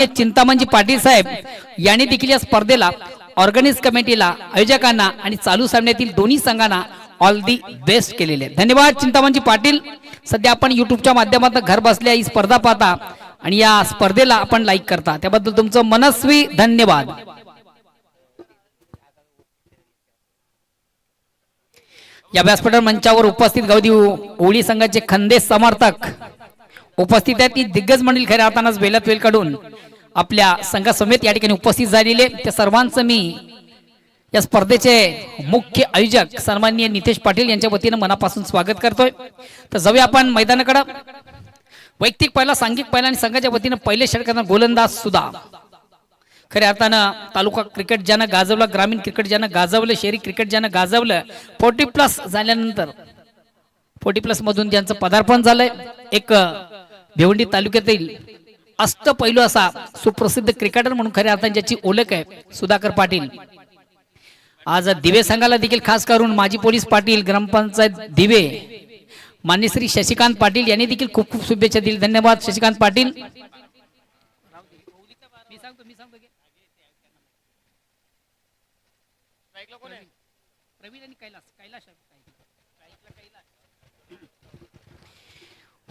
चिंतामणजी पाटील साहेब यांनी देखील या स्पर्धेला ऑर्गनाइज कमिटीला, आयोजकांना आणि चालू सामन्यातील दोन्ही संघांना ऑल दी बेस्ट केलेले. धन्यवाद चिंतामणजी पाटील. सध्या आपण युट्यूबच्या माध्यमातून घर बसल्या ही स्पर्धा पाहता आणि या स्पर्धेला आपण लाईक करता, त्याबद्दल तुमचं मनस्वी धन्यवाद. या व्यासपीठ मंचावर उपस्थित गावदेवी ओळी संघाचे खंदे समर्थक उपस्थित आहेत. ती दिग्गज मंडळी खऱ्या अर्थानच वेलात वेल काढून आपल्या संघासमेत या ठिकाणी उपस्थित झालेले त्या सर्वांचं मी या स्पर्धेचे मुख्य आयोजक सन्माननीय नितेश पाटील यांच्या वतीने मनापासून स्वागत करतोय. तर जाऊया आपण मैदानाकडे. वैयक्तिक पहिला, सांघिक पहिला आणि संघाच्या वतीने पहिले षटकांना गोलंदाज सुद्धा खऱ्या अर्थानं तालुका क्रिकेट ज्यानं गाजवलं, ग्रामीण क्रिकेट ज्यानं गाजवलं, शहरी क्रिकेट ज्यानं गाजवलं, 40+ झाल्यानंतर 40+ मधून ज्यांचं पदार्पण झालंय, एक भिवंडी तालुक्यातील अष्टपैलू असा सुप्रसिद्ध क्रिकेटर म्हणून खऱ्या अर्थाने ज्याची ओळख आहे सुधाकर पाटील. आज दिवे संघाला देखील खास करून माजी पोलीस पाटील, ग्रामपंचायत दिवे मान्य श्री शशिकांत पाटील यांनी देखील खूप खूप शुभेच्छा दिली. धन्यवाद शशिकांत पाटील.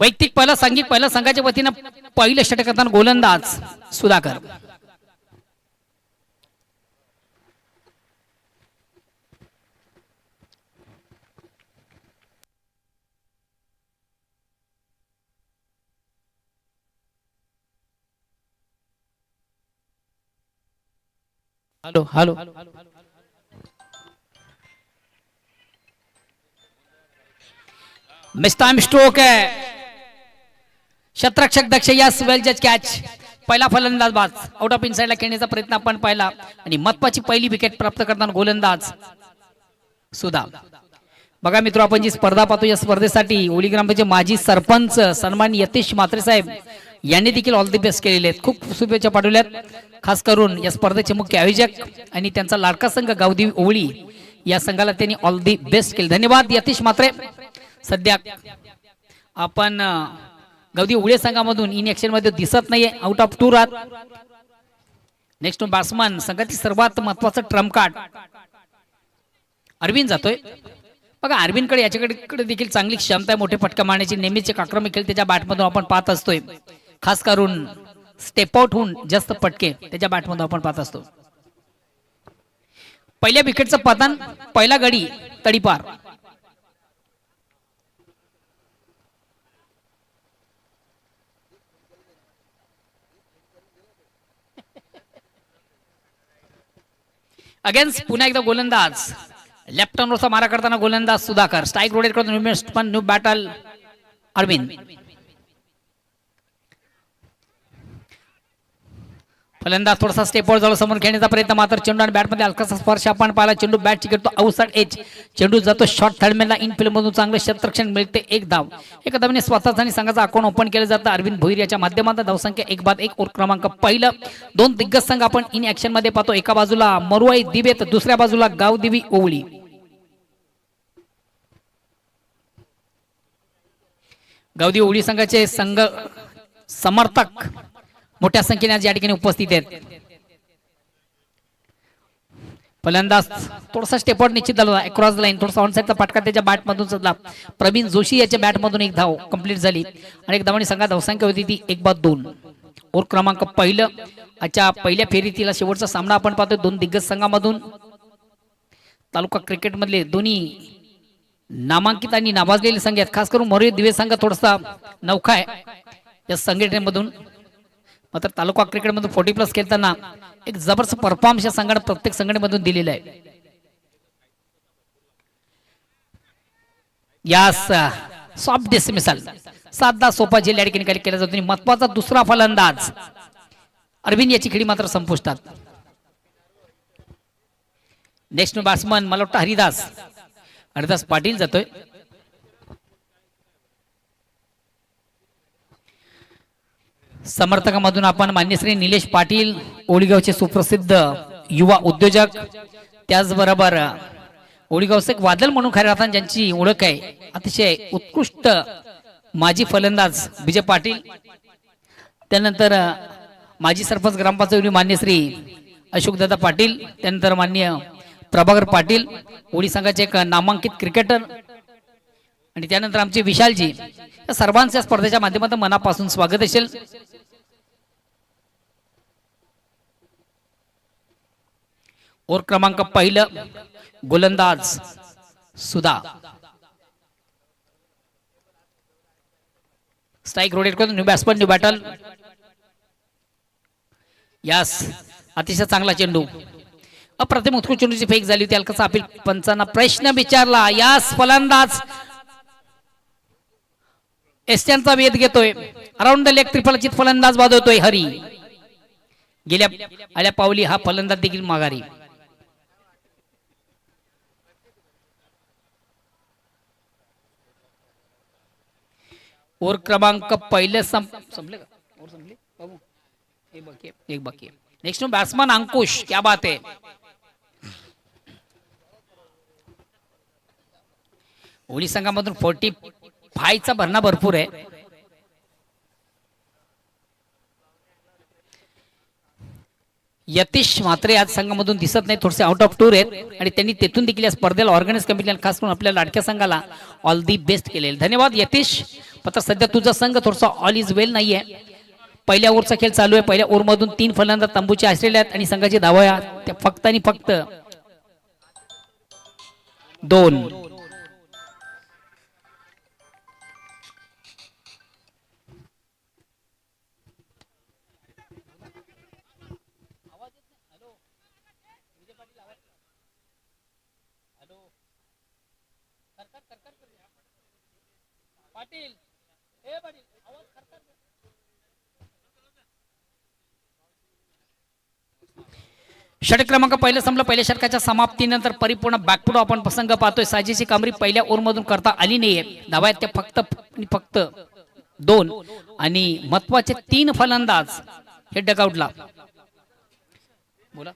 वैयक्तिक पहिला, सांघिक पहिला संघाच्या वतीने पहिले षटकात गोलंदाज Sudhakar. Hello hello miss time stroke है. शतरक्षक दक्ष यस वेल जज कॅच. पहिला फलंदाज बाद, आउट ऑफ इनसाइडला खेळण्याचा प्रयत्न आपण पाहिला आणि महत्वाची पहिली विकेट प्राप्त करताना गोलंदाज सुधा. बघा मित्र, आपण जी स्पर्धा पाहतो या स्पर्धेसाठी ओली ग्रामपंचायतचे माजी सरपंच सन्माननीय यतीश म्हात्रे साहेब यांनी देखील ऑल दी बेस्ट केलेले, खूप शुभेच्छा पाठवल्यात. खास करून या स्पर्धेचे मुख्य आयोजक आणि त्यांचा लाडका संघ गावदेवी ओळी या संघाला त्यांनी ऑल दी बेस्ट केले. धन्यवाद यतीश म्हात्रे. सध्या आपण गावदेवी ओळी संघामधून इन ऍक्शन मध्ये दिसत नाहीये, आउट ऑफ 2 राहत. नेक्स्ट बॅट्समन संघाची सर्वात महत्वाचं ट्रम्प कार्ड अरविंद जातोय. बघा अरविंदकडे याच्याकडे देखील चांगली क्षमता आहे, मोठे फटका मारण्याची. नेहमीच एक आक्रमक खेळ त्याच्या बॅटमधून आपण पाहत असतोय. खास करून स्टेप आउट होऊन जास्त पटके त्याच्या बॅटमधून आपण पाहत असतो. पहिल्या विकेटचं पतन, पहिला गडी तडीपार. अगेन्स्ट पुन्हा एकदा गोलंदाज लेफ्ट हँडवरचा मारा करताना गोलंदाज सुधाकर. स्ट्राइक रोटेट करतो पण न्यू बॅटल अरविंद. फलंदाज थोडासा स्टेपवर जाऊन समोर खेळण्याचा प्रयत्न, मात्र चेंडू आणि बॅटमध्ये हलकासा स्पर्श आपण पाहिला. चेंडू बॅट चिकटतो आउटसाइड एज. चेंडू जातो शॉर्ट थर्डमॅनला. इन फील्ड मधून चांगलं क्षेत्ररक्षण मिळते. एक धाव. एका धावने स्वतःच आणि संघाचा अकाउंट ओपन केलं जातं. अरविंद भोईर याच्या माध्यमातून धावसंख्या 1-1. ओव्हर क्रमांक पहिलं. दोन दिग्गज संघ आपण इन ऍक्शन मध्ये पाहतो. एका बाजूला मरुआई दिवे तर दुसऱ्या बाजूला गावदेवी ओवळी. गावदेवी ओवळी संघाचे संघ समर्थक मोठ्या संख्येने आज या ठिकाणी उपस्थित आहेत. फलंदाज थोडासा स्टेपआउट निश्चित झाला. अक्रॉस लाईन थोडासा ऑन साइडचा फटका त्याच्या बॅट मधून चढला. प्रवीण जोशी याच्या बॅट मधून एक धाव कंप्लीट झाली आणि एक धावांनी संघात धावसंख्या होती ती 1-2. ओव्हर क्रमांक पहिलं. आजच्या पहिल्या फेरीतील शेवटचा सामना आपण पाहतोय दोन दिग्गज संघामधून. तालुका क्रिकेट मधले दोन्ही नामांकित आणि नावाजलेले संघ आहेत. खास करून मोरे दिवे संघ थोडासा नौखा आहे या संघटनेमधून. मात्र तालुका क्रिकेट मधून 40+ खेळताना एक जबरदस्त परफॉर्मन्स या संघाने प्रत्येक संघटनेमधून दिलेला आहे. यास सॉफ्ट डिसमिसल साधा सोपा जेल या ठिकाणी केला जातो. महत्वाचा दुसरा फलंदाज अरविंद याची खेळी मात्र संपुष्टात. नेक्स्ट बॅट्समन मला वाटतं हरिदास पाटील जातोय. समर्थकामधून आपण मान्यश्री निलेश पाटील ओळीगावचे सुप्रसिद्ध युवा उद्योजक, त्याचबरोबर ओळीगावचे एक वादळ म्हणून खऱ्या अर्थाने ज्यांची ओळख आहे, अतिशय उत्कृष्ट माजी फलंदाज विजय पाटील, त्यानंतर माजी सरपंच ग्रामपंचायत मान्य श्री अशोकदादा पाटील, त्यानंतर मान्य प्रभाकर पाटील, ओळी संघाचे एक नामांकित क्रिकेटर, आणि त्यानंतर आमचे विशालजी, या सर्वांच्या स्पर्धेच्या माध्यमातून मनापासून स्वागत असेल. ओव्हर क्रमांक पहिलं, गोलंदाज सुधा, स्ट्राइक रोटेट करून न्यू बॅट्समन न्यू बॅटल. यास अतिशय चांगला चेंडू, अप्रतिम उत्कृष्ट चेंडूची फेक झाली होती. अलकाचा अपील पंचांना प्रश्न विचारला. यास फलंदाज एस्टनचा वेध घेतोय. अराउंड द लेग त्रिफळाची फलंदाज वाजवतोय हरी. गेल्या आल्या पावली हा फलंदाज देखील माघारी. ओव्हर क्रमांक पहिले संपले का? ओव्हर संपली बाबू, एक बाकी आहे. नेक्स्ट बॅट्समन अंकुश, क्या बात है. ओळी संघामधून 45 चा भरणा भरपूर आहे. यतीश मात्र आज संघामधून दिसत नाही, थोडेसे आउट ऑफ टूर आहेत आणि त्यांनी तेथून देखील या स्पर्धेला ऑर्गनाइज कमिटीला खास करून आपल्या लाडक्या संघाला ऑल दी बेस्ट केले. धन्यवाद यतीश. मात्र सध्या तुझा संघ थोडासा ऑल इज वेल नाहीये. पहिल्या ओव्हरचा खेळ चालू आहे. पहिल्या ओव्हरमधून 3 फलंदाज तंबूचे आश्रय आहेत आणि संघाची धावा त्या फक्त आणि फक्त 2. षटक क्रमांक पहिलं संपलं. पहिल्या षटकाच्या समाप्तीनंतर परिपूर्ण बॅकफुट आपण प्रसंग पाहतोय. साजेची कामरी पहिल्या ओव्हरमधून करता आली नाहीये. धावा आहेत त्या फक्त 2 आणि महत्वाचे 3 फलंदाज हे डगआउटला. बोला.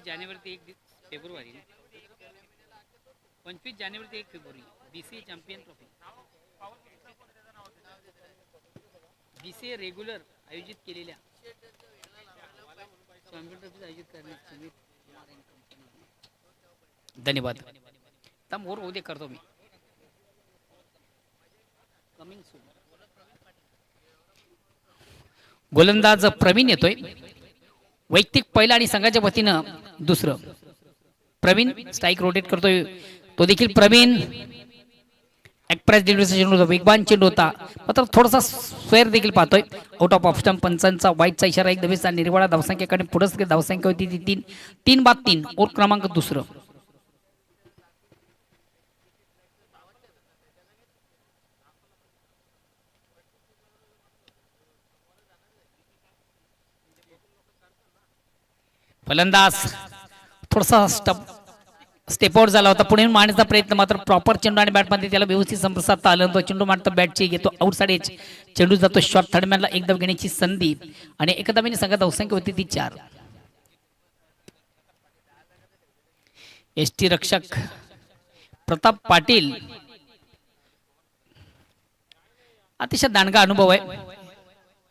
जानेवारी ते 1 फेब्रुवारी 25 जानेवारी ते 1 February BCA champion trophy, BCA regular आयोजित केलेल्या चॅम्पियन ट्रॉफी आयोजित करण्यात. धन्यवाद. मोर उद्या करतो मी. Coming soon. गोलंदाज प्रवीण येतोय. वैयक्तिक पहिला आणि संघाच्या वतीनं दुसरं. प्रवीण स्ट्राइक रोटेट करतोय. तो देखील प्रवीण एक्सप्रेस डिलिव्हरीचा चेंडू होता, वेगवान चेंडू होता. मात्र थोडासा स्क्वेअर देखील पाहतोय. Out of off stump. पंचांचा वाईटचा इशारा. एक दबेचा निर्वाळा. धावसंख्येकडे पुढे धावसंख्या होती ती 3 ओव्हर क्रमांक दुसरं. फलंदाज थोडासा स्टेप आउट झाला होता. पुढे मारण्याचा प्रयत्न, मात्र प्रॉपर चेंडू आणि बॅटमध्ये त्याला व्यवस्थित संप्रसारता आलं. तो चेंडू मारतो, बॅटची घेतो आउट साइड एज. चेंडू जातो शॉर्ट थर्डमॅनला. एक धाव घेण्याची संधी आणि एका धावेने संघात धावसंख्या होती ती 4. एसटी रक्षक प्रताप पाटील, अतिशय दांडगा अनुभव आहे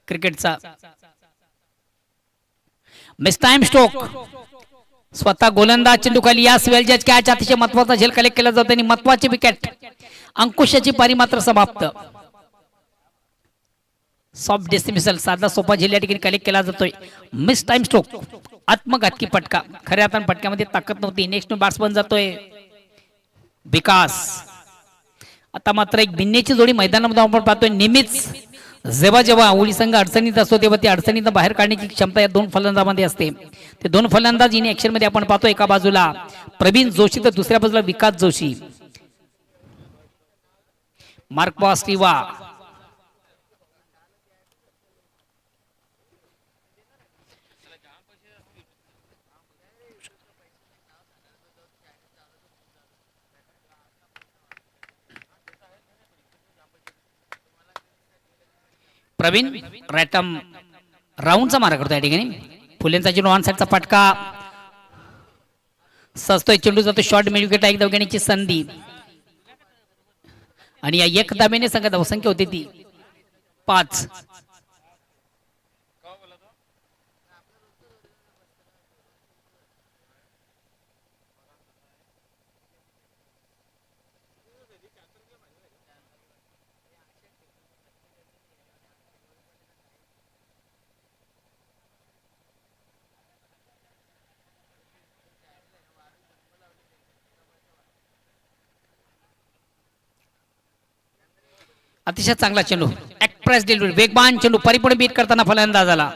क्रिकेटचा. Miss time stroke. स्वतः गोलंदाज चेंडू खाली. यास वेल जज कॅच. अतिशय महत्वाचा झेल कलेक्ट केला जातो आणि महत्वाची विकेट. अंकुशाची पारी मात्र समाप्त. Soft dismissal. साधा सोपा झेल या ठिकाणी कलेक्ट केला जातोय. Miss time stroke. आत्मघातकी फटका. खऱ्या अर्थाने फटक्यामध्ये ताकद नव्हती. नेक्स्ट बॅट्समन जातोय विकास. आता मात्र एक भिन्नेची जोडी मैदानामध्ये आपण पाहतोय. नेहमीच जेव्हा ओळी संघ अडचणीत असतो तेव्हा ती अडचणीत बाहेर काढण्याची क्षमता या 2 फलंदाजांमध्ये असते. ते 2 फलंदाज इन ऍक्शन मध्ये आपण पाहतो. एका बाजूला प्रवीण जोशी तर दुसऱ्या बाजूला विकास जोशी. मार्क बॉस्टिवा. प्रवीण रॅटम राऊंडचा मारा करतो या ठिकाणी. फुलेंचा चेंडू ऑन साईडचा फटका सजतोय. चेंडू जातो शॉर्ट मिड विकेट एक धाव संधी आणि या एक धाब्याने संघ धावसंख्या होती ती 5. अतिशय चांगला चेंडू एक्सप्रेस डिलिव्हरी वेगवान चेंडू परिपूर्ण बीट करताना फलंदाजाला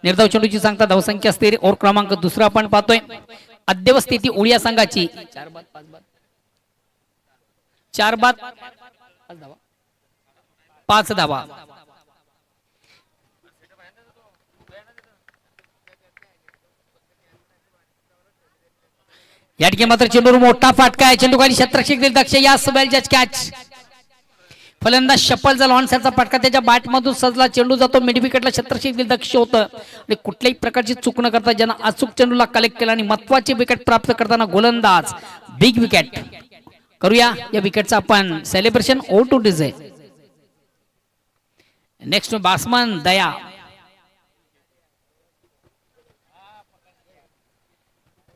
निर्धाव चेंडूची सांगता धावसंख्या स्थिर. ओव्हर क्रमांक दुसरा आपण पाहतोय. अद्ययावत स्थिती ओडिया संघाची 4 बाद 5 धावा. या ठिकाणी मात्र चेंडूवर मोठा फाटका आहे. चेंडू खाली क्षेत्ररक्षक दक्ष या बेल कॅच. फलंदाज शपल झाला. ऑन साईडचा फटका त्याच्या बॅट मधून सजला. चेंडू जातो मिड विकेटला. क्षेत्ररक्षक दक्ष होतं आणि कुठल्याही प्रकारची चूक न करता ज्यांना अचूक चेंडूला कलेक्ट केला आणि महत्वाची विकेट प्राप्त करताना गोलंदाज बिग विकेट. करूया या विकेटचं आपण सेलिब्रेशन. ओ टू डिझे. Next batsman Daya.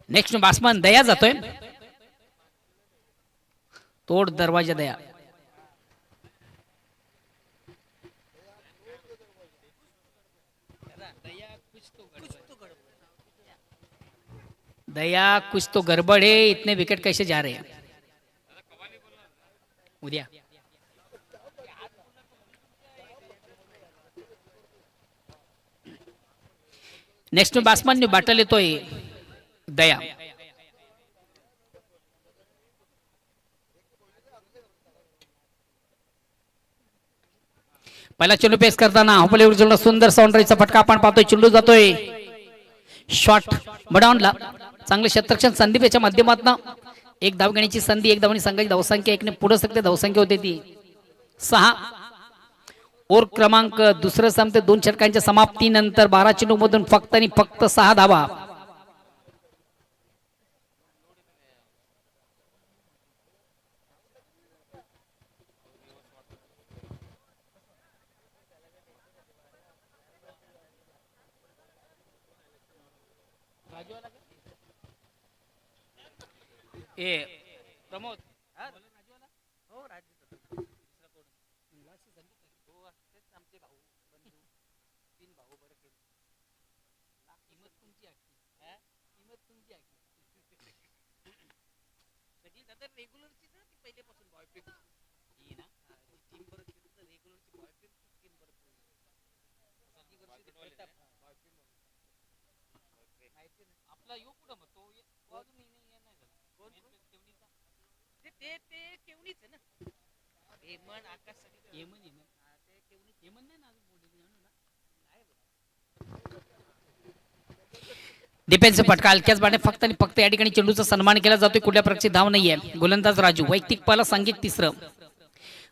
Next batsman Daya जातोय. तोड दरवाजा दया. दया कुछ तो गड़बड़ है. इतने विकेट कैसे जा रहे हैं उद्या. नेक्स्ट बॅट्समन बॅटल येतोय दया. पहिला चेंडू पेस करताना हॉपले सुंदर साऊंडचा फटका आपण पाहतोय. चेंडू जातोय शॉट बडाउनला. चांगले क्षेत्ररक्षण संदीप याच्या माध्यमातून एक धाव घेण्याची संधी. एक धावणी संघाची धावसंख्या एकने पुढे सकते धावसंख्या होती ती 6. ओव्हर क्रमांक दुसरं संपते 2 षटकांच्या समाप्तीनंतर 12 चेंडू मधून फक्त आणि फक्त 6 धावा. प्रमोद आपला येऊ कुठं मग तो अजून डिफेन्सिव्ह फटका हलक्याच बाणे फक्त आणि फक्त या ठिकाणी चेंडूचा सन्मान केला जातोय. कुठल्या प्रकारची धाव नाहीये. गोलंदाज राजू वैयक्तिक पहिला सांघिक तिसरं.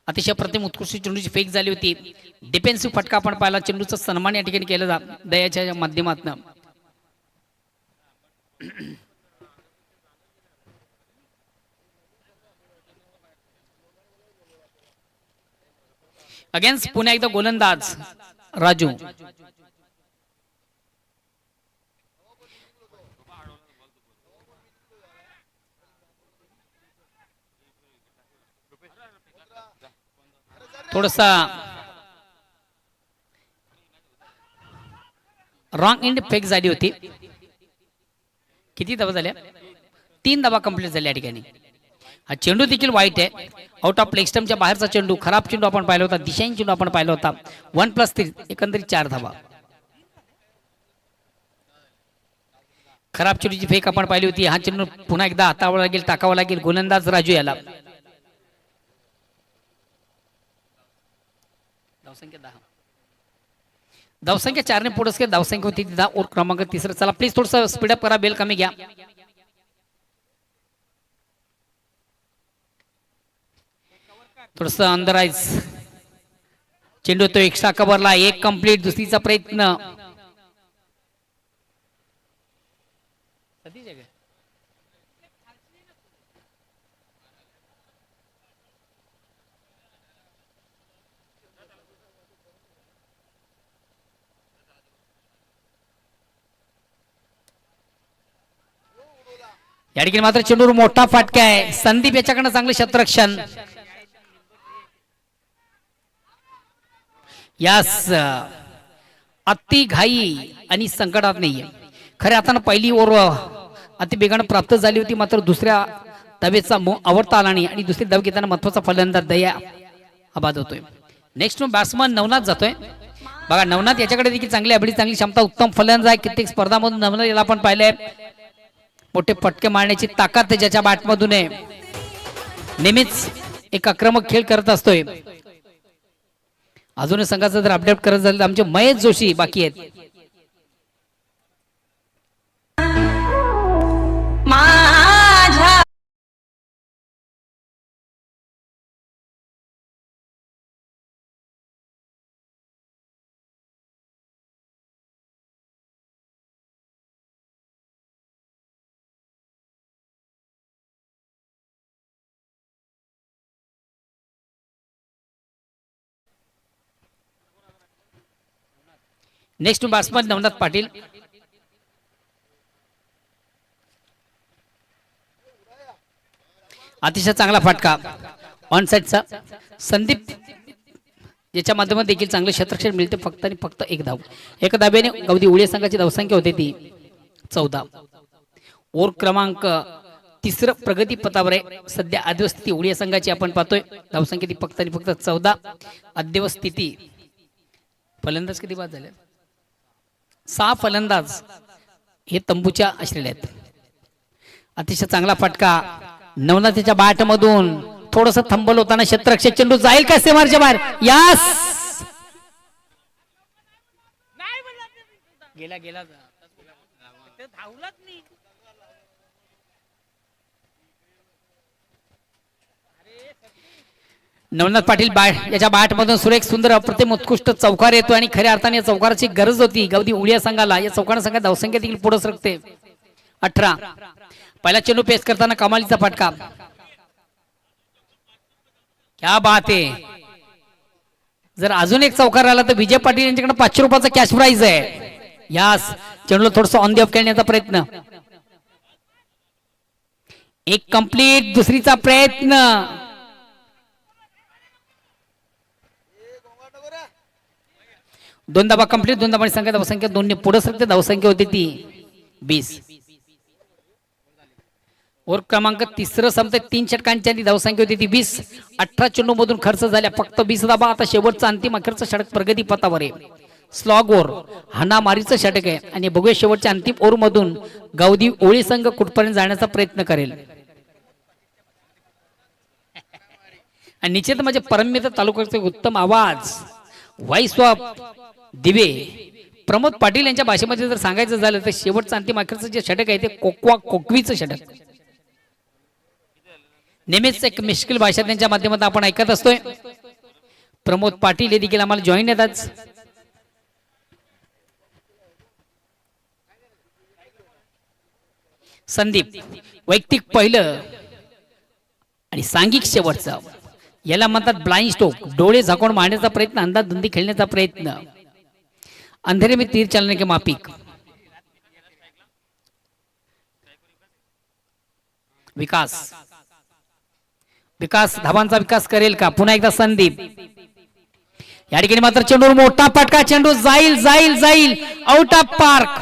अतिशय प्रतिम उत्कृष्ट चेंडूची फेक झाली होती. डिफेन्सिव्ह फटका आपण पाहिला. चेंडूचा सन्मान या ठिकाणी केला दयाच्या माध्यमातून. अगेन्स्ट पुन्हा एकदा गोलंदाज राजू. थोडासा रॉंग एंड फेक झाली होती. किती धावा झाल्या? 3 धावा कंप्लीट झाल्या या ठिकाणी. हा चेंडू देखील वाईट आहे. आउट ऑफ प्ले स्टंपच्या बाहेरचा चेंडू खराब चेंडू आपण पाहिला होता. दिशाहीन चेंडू आपण पाहिला होता. 1+3 एकंदरीत 4 धावा. खराब चेंडूची फेक आपण पाहिली होती. हा चेंडू पुन्हा एकदा हातावर लागेल टाकावा लागेल गोलंदाज राजू याला. धावसंख्या 10. धावसंख्या 4 ने पुढे धावसंख्या होती 10. और क्रमांक तिसरा. चला प्लीज थोडंसं स्पीडअप करा. बेल कमी घ्या. थोडंसं अंदर आईज चेंडू तो एक्स्ट्रा कव्हरला, एक कंप्लीट, दुसरीचा प्रयत्न. या ठिकाणी मात्र चेंडूवर मोठा फाटका आहे. संदीप याच्याकडनं चांगलं क्षेत्ररक्षण. यास अति घाई आणि संकटात नाहीये. खरे आता पहिली ओव्हर अति वेगानं प्राप्त झाली होती, मात्र दुसऱ्या धावेचा आवडता आला नाही आणि दुसरी धाव घेताना महत्वाचा फलंदाज दया आबाद होतोय. नेक्स्ट बॅट्समन नवनाथ जातोय. बघा नवनाथ याच्याकडे देखील चांगली अभिडी, चांगली क्षमता, उत्तम फलंदाज आहे. कित्येक स्पर्धामधून नवनाथ याला आपण पाहिलंय मोठे फटके मारण्याची ताकद ज्याच्या बॅटमधून आहे. नेहमीच एक आक्रमक खेळ करत असतोय. अजून संघाचं जर अपडेट करत झालं तर आमचे महेश जोशी बाकी आहेत. Next batsman Navnath Patil. अतिशय चांगला फटका ऑन साइडचा. संदीप याच्या माध्यमात देखील चांगले क्षेत्ररक्षण मिळते. फक्त आणि फक्त एक धाव. एका धाब्याने गवदी उळी संघाची धावसंख्या होती ती 14. ओव्हर क्रमांक 3 प्रगती पथावर आहे सध्या. अद्यव स्थिती उळी संघाची आपण पाहतोय. धावसंख्या ती फक्त आणि फक्त 14. अद्यव स्थिती. फलंदाज किती बाद झाले? 6 फलंदाज हे तंबूच्या आश्रय आहेत. अतिशय चांगला फटका नवनाथच्या बॅट मधून. थोडस थंबल होताना क्षेत्ररक्षक चेंडू जाईल का सेमारच्या बाहेर? यास गेला गेला धावलाच नाही. नवनाथ पाटील याच्या बॅट मधून सुरेख सुंदर अप्रतिम उत्कृष्ट चौकार येतो आणि खऱ्या अर्थाने या चौकाराची गरज होती गवदी उळिया संघाला. या चौकारा संघात धावसंख्या देखील पुढे सरकते. 18. पहिला चेंडू पेस करताना कमालीचा फटका. क्या बात आहे. जर अजून एक चौकार आला तर विजय पाटील यांच्याकडे 500 रुपयाचा कॅश प्राइज आहे. यास चेंडूला थोडस ऑन दी ऑफ खेळण्याचा प्रयत्न. एक कंप्लीट, दुसरीचा प्रयत्न. दोन धावा कंप्लीट, दोन धावांची संख्या धावसंख्या दोन्ही पुढे सरकते. धावसंख्या होती ती 20. ओव्हर क्रमांक 3 संपते. 3 षटकांची धावसंख्या होती ती 20. 18 चेंडू मधून खर्च झाल्या फक्त 20 धावा. आता शेवटचा अंतिम अखेरचं षटक प्रगती पथावर आहे. स्लॉग ओव्हर हाणामारीचं षटक आहे आणि बघूया शेवटच्या अंतिम ओव्हर मधून गावदी ओळी संघ कुठपर्यंत जाण्याचा प्रयत्न करेल. आणि निश्चित म्हणजे परममित्र तालुक्याचे उत्तम आवाज व्हॉइस ऑफ दिवे प्रमोद पाटील यांच्या भाषेमध्ये जर सांगायचं झालं तर शेवटचं अंतिम अखेरचं जे षटक आहे ते कोकवा कोकवीचं षटक. नेहमीच एक मिश्किल भाषा त्यांच्या माध्यमातून आपण ऐकत असतोय. प्रमोद पाटील हे देखील आम्हाला जॉईन येतात. संदीप वैयक्तिक पहिलं आणि सांघिक शेवटचं याला म्हणतात ब्लाइंड स्ट्रोक. डोळे झाकून मारण्याचा प्रयत्न, अंधाधुंदी खेळण्याचा प्रयत्न. अंधेरे में तीर चलने के माफिक. विकास विकास धावांचा विकास करेल का? पुन्हा एकदा संदीप. या ठिकाणी मात्र चेंडूवर मोठा फटका. चेंडू जाईल जाईल जाईल आउट ऑफ पार्क.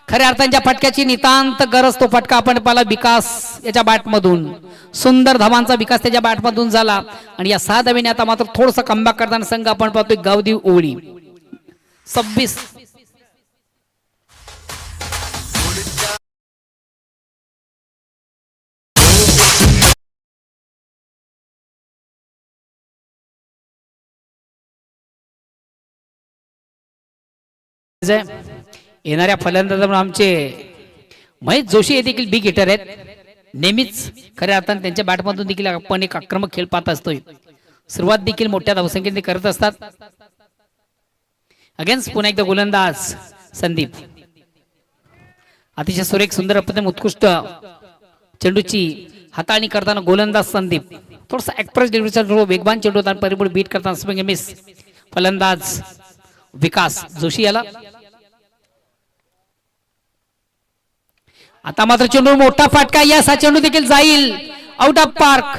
खऱ्या अर्थांच्या फटक्याची नितांत गरज तो फटका आपण पाहिला विकास याच्या बॅट मधून. सुंदर धावांचा विकास त्याच्या बॅट मधून झाला आणि या 6 धावेने आता मात्र थोडस कमबॅक करताना संघ आपण पाहतोय गावदी ओळी 26. येणाऱ्या फलंदाजांवर आमचे महेश जोशी हे देखील बिग हिटर आहेत. नेहमीच खऱ्या अर्थाने त्यांच्या बॅटमधून देखील आपण एक आक्रमक खेळ पाहत असतोय. सुरुवात देखील मोठ्या धावसंख्येने करत असतात. अगेन्स्ट पुन्हा एकदा गोलंदाज संदीप. अतिशय सुरेख सुंदर अप्रतिम उत्कृष्ट चेंडूची हाताळणी करताना गोलंदाज संदीप. थोडासा एक्सप्रेस डिलिव्हरीचा वेगवान चेंडू होता परिपूर्ण बीट करताना स्विंग मिस. फलंदाज विकास जोशी याला. आता मात्र चेंडू मोठा फटका. यस, हा चेंडू देखील जाईल आउट ऑफ पार्क.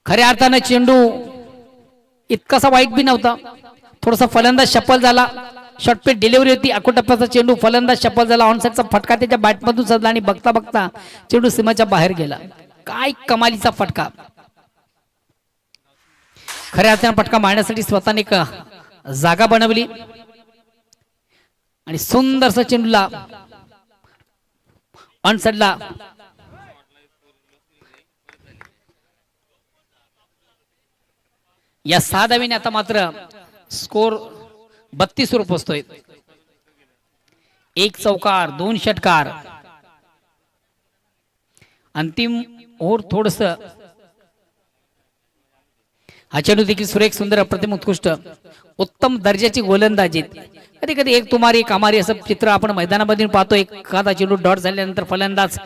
खऱ्या अर्थानं चेंडू इतकासा वाईट बी नव्हता. थोडासा फलंदाज शफल झाला. शॉर्टपिच डिलिव्हरी होती. अकोटप्प्याचा चेंडू फलंदाज शफल झाला. ऑनसाइडचा फटका त्याच्या बॅटमधून सजला आणि बघता बघता चेंडू सीमाच्या बाहेर गेला. काय कमालीचा फटका. खऱ्या अर्थानं फटका मारण्यासाठी स्वतःने एक जागा बनवली आणि सुंदरसा चेंडूला ऑनसाइडला या 6 धावीने आता मात्र स्कोर 32 वर पोहोचतोय. 1 चौकार 2 षटकार. अंतिम ओव्हर थोडस हा चेंडू देखील सुरेख सुंदर अप्रतिम उत्कृष्ट उत्तम दर्जाची गोलंदाजी. कधी कधी एक तुमारी एक अमारी असं चित्र आपण मैदानामध्ये पाहतो. एखादा चेंडू डॉट झाल्यानंतर फलंदाज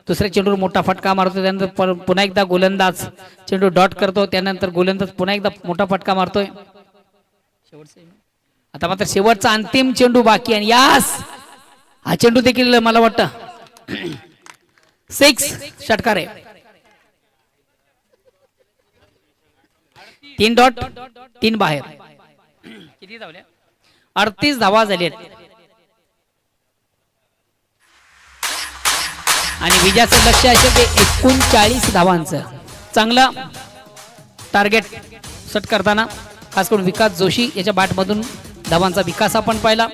दुसऱ्या चेंडूवर मोठा फटका मारतो. त्यानंतर पुन्हा एकदा गोलंदाज चेंडू डॉट करतो. त्यानंतर गोलंदाज पुन्हा एकदा मोठा फटका मारतोय. आता मात्र शेवटचा अंतिम चेंडू बाकी आणि यास हा चेंडू देखील मला वाटतं 6 षटकार आहे. 3 डॉट 3 बाहेर. किती धावल्या? 38 धावा झाल्यात आणि विजयाचं लक्ष असेल ते 39 धावांचं. चांगलं टार्गेट सेट करताना खास करून विकास जोशी याच्या बॅटमधून धावांचा विकास आपण पाहिला.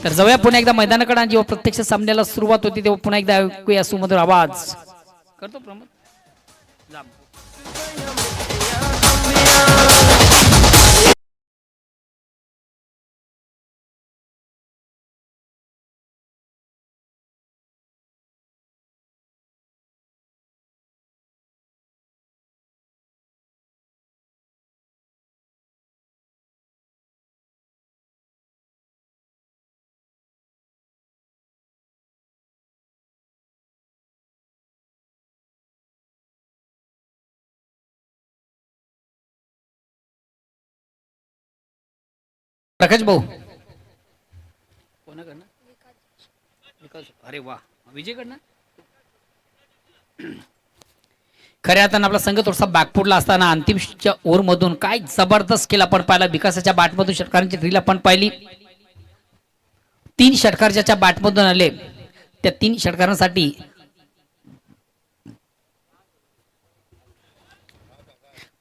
तर जाऊया पुन्हा एकदा मैदानाकडे. जेव्हा प्रत्यक्ष सामन्याला सुरुवात होती तेव्हा पुन्हा एकदा ऐकूया सुमधुर आवाज. करतो प्रमोद. प्रकाश भाऊ कोणाकडनं? अरे वा, विजयकडनं. खऱ्या अर्थानं आपला संघ थोडासा बॅकफुटला असताना अंतिमच्या ओव्हर मधून काय जबरदस्त खेळ आपण पाहिला. विकासाच्या बॅटमधून षटकारांची ड्रिल आपण पाहिली. 3 षटकार ज्याच्या बॅटमधून आले त्या 3 षटकारांसाठी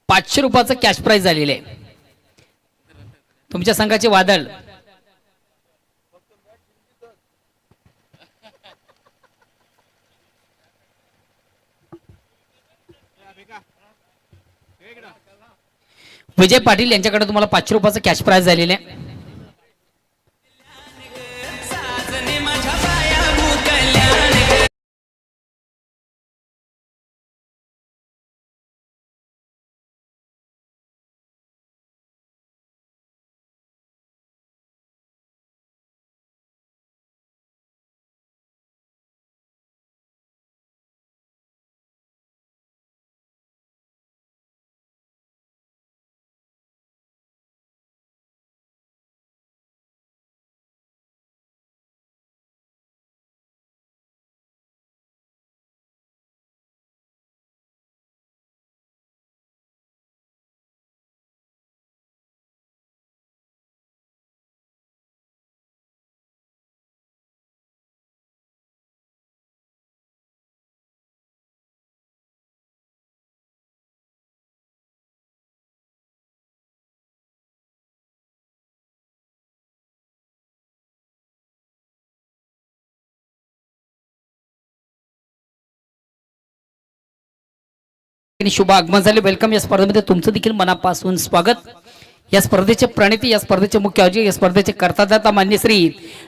₹500 कॅश प्राइज झालेले आहे. तुमच्या संघाचे वादळ विजय पाटील यांच्याकडे तुम्हाला ₹500 कॅश प्राइज झालेले आहे. शुभ आगमन झाले. वेलकम. या स्पर्धेमध्ये तुमचं देखील मनापासून स्वागत. या स्पर्धेचे प्रणेते, या स्पर्धेचे मुख्य आयोजक, या स्पर्धेचे कर्तादाता मान्य श्री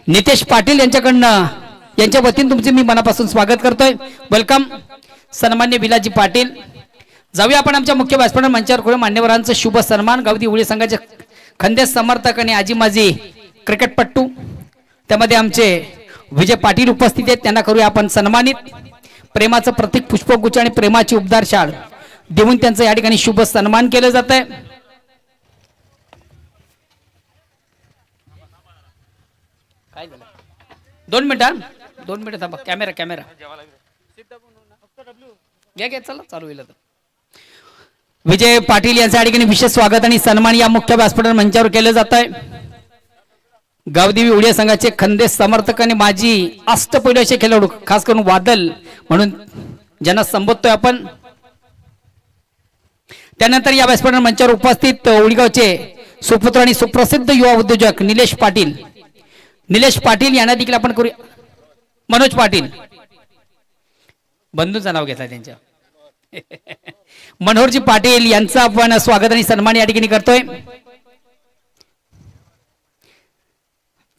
नितेश पाटील यांच्याकडनं यांच्या वतीने तुमचे मी मनापासून स्वागत करतोय. वेलकम. सन्मान्य विलाजी पाटील जाऊया आपण आमच्या मुख्य व्यासपीठावर मंचावर करू मान्यवरांचं शुभ सन्मान. गावदी उळी संघाचे खंदेश समर्थक आणि आजी माजी क्रिकेटपट्टू, त्यामध्ये आमचे विजय पाटील उपस्थित आहेत. त्यांना करूया आपण सन्मानित. प्रेमाचं प्रतीक पुष्पगुच्छ आणि प्रेमाची उबदार शाळ देऊन त्यांचं या ठिकाणी शुभ सन्मान केलं जात आहे. काय झालं? 2 मिनिटं थांबा. कॅमेरा घ्या चला चालू होईल. विजय पाटील यांच्या ठिकाणी विशेष स्वागत आणि सन्मान या मुख्य व्यासपीठावर मंचावर केलं जात आहे. गावदेवी उळी संघाचे खंदेश समर्थक आणि माजी अष्टपैलू असे खेळाडू, खास करून वादल म्हणून ज्यांना संबोधतोय आपण. त्यानंतर या व्यासपीठावर मंचावर उपस्थित उळीगावचे सुपुत्र आणि सुप्रसिद्ध युवा उद्योजक निलेश पाटील यांना देखील आपण करूया. मनोज पाटील बंधूंचं नाव घेतलं त्यांच्या. मनोहरजी पाटील यांचं आपण स्वागत आणि सन्मान या ठिकाणी करतोय.